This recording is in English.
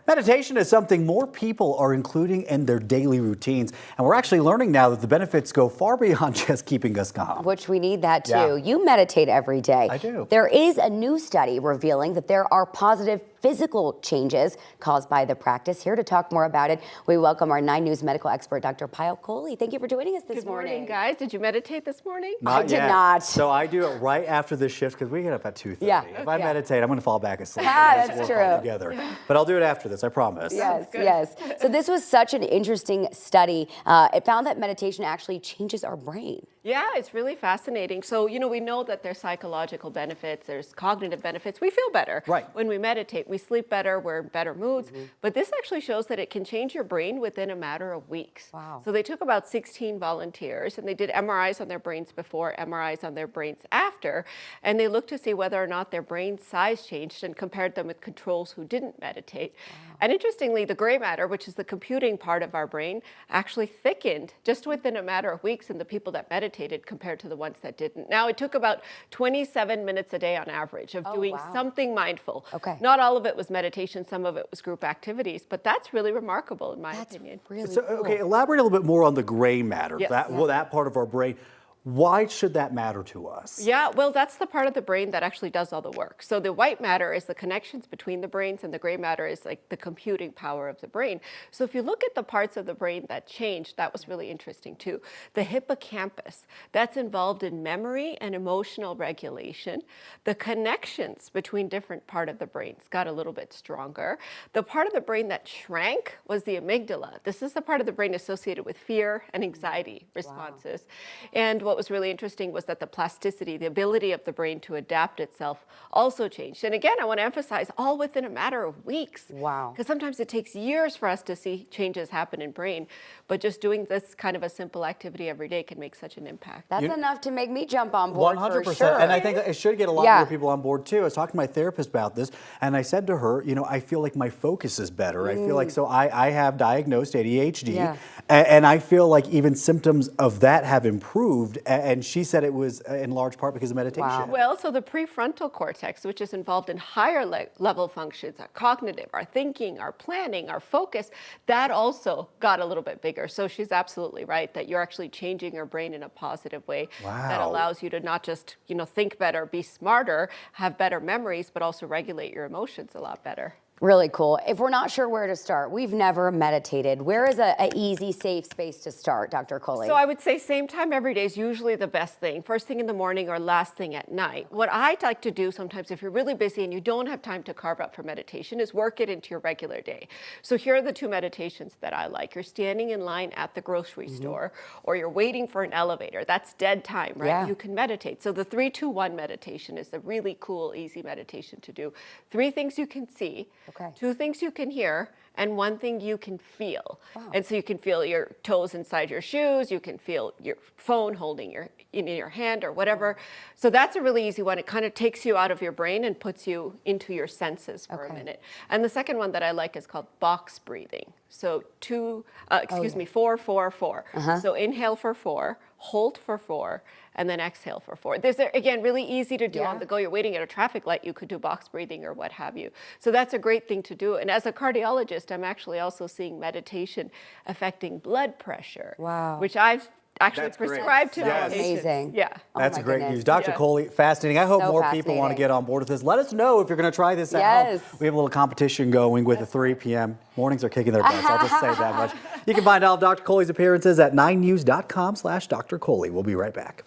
Meditation is something more people are including in their daily routines. And we're actually learning now that the benefits go far beyond just keeping us calm. Which we need that too. Yeah. You meditate every day. I do. There is a new study revealing that there are positive physical changes caused by the practice. Here to talk more about it, we welcome our 9 News medical expert, Dr. Payal Kohli. Thank you for joining us this morning. Good morning, guys. Did you meditate this morning? Not I did yet. not. So I do it right after this shift because we get up at 2:30. Yeah. If I meditate, I'm going to fall back asleep. That's We'll true. fall together. Yeah. But I'll do it after this, I promise. Yes, yes. So this was such an interesting study. It found that meditation actually changes our brain. Yeah, it's really fascinating. So, we know that there's psychological benefits, there's cognitive benefits. We feel better when we meditate. We sleep better, we're in better moods. But this actually shows that it can change your brain within a matter of weeks. Wow. So they took about 16 volunteers and they did MRIs on their brains before, MRIs on their brains after, and they looked to see whether or not their brain size changed and compared them with controls who didn't meditate. Wow. And interestingly, the gray matter, which is the computing part of our brain, actually thickened just within a matter of weeks in the people that meditated compared to the ones that didn't. Now, it took about 27 minutes a day on average of doing something mindful. Okay. Not all of it was meditation, some of it was group activities, but that's really remarkable in my opinion. Really So, cool. okay, elaborate a little bit more on the gray matter, Yes. that part of our brain. Why should that matter to us? Yeah, well, that's the part of the brain that actually does all the work. So the white matter is the connections between the brains, and the gray matter is like the computing power of the brain. So if you look at the parts of the brain that changed, that was really interesting too. The hippocampus, that's involved in memory and emotional regulation. The connections between different part of the brains got a little bit stronger. The part of the brain that shrank was the amygdala. This is the part of the brain associated with fear and anxiety responses. And what was really interesting was that the plasticity, the ability of the brain to adapt itself, also changed. And again, I want to emphasize, all within a matter of weeks. Wow. Because sometimes it takes years for us to see changes happen in brain, but just doing this kind of a simple activity every day can make such an impact. That's enough to make me jump on board 100%. for sure. And I think it should get a lot more people on board too. I was talking to my therapist about this, and I said to her, I feel like my focus is better. I feel like, so I have diagnosed ADHD, and I feel like even symptoms of that have improved. And she said it was in large part because of meditation. Wow. Well, so the prefrontal cortex, which is involved in higher level functions, our cognitive, our thinking, our planning, our focus, that also got a little bit bigger. So she's absolutely right that you're actually changing your brain in a positive way that allows you to not just, think better, be smarter, have better memories, but also regulate your emotions a lot better. Really cool. If we're not sure where to start, we've never meditated. Where is a easy, safe space to start, Dr. Kohli? So I would say same time every day is usually the best thing. First thing in the morning or last thing at night. What I like to do sometimes if you're really busy and you don't have time to carve out for meditation is work it into your regular day. So here are the 2 meditations that I like. You're standing in line at the grocery store or you're waiting for an elevator. That's dead time, right? Yeah. You can meditate. So the 3-2-1 meditation is a really cool, easy meditation to do. 3 things you can see. 2 things you can hear, and 1 thing you can feel. Wow. And so you can feel your toes inside your shoes, you can feel your phone holding in your hand or whatever. So that's a really easy one. It kind of takes you out of your brain and puts you into your senses for a minute. And the second one that I like is called box breathing. So 4, 4, 4. So inhale for 4, hold for 4, and then exhale for 4. These are, again, really easy to do on the go. You're waiting at a traffic light, you could do box breathing or what have you. So that's a great thing to do. And as a cardiologist, I'm actually also seeing meditation affecting blood pressure, which I've actually prescribed to meditation. Amazing. Yeah. That's great goodness. news. Dr. Kohli, fascinating. I hope So more people want to get on board with this. Let us know if you're going to try this at home. We have a little competition going with the 3 p.m. Mornings are kicking their butts. I'll just say that much. You can find all of Dr. Kohli's appearances at 9news.com/Dr. Kohli. We'll be right back.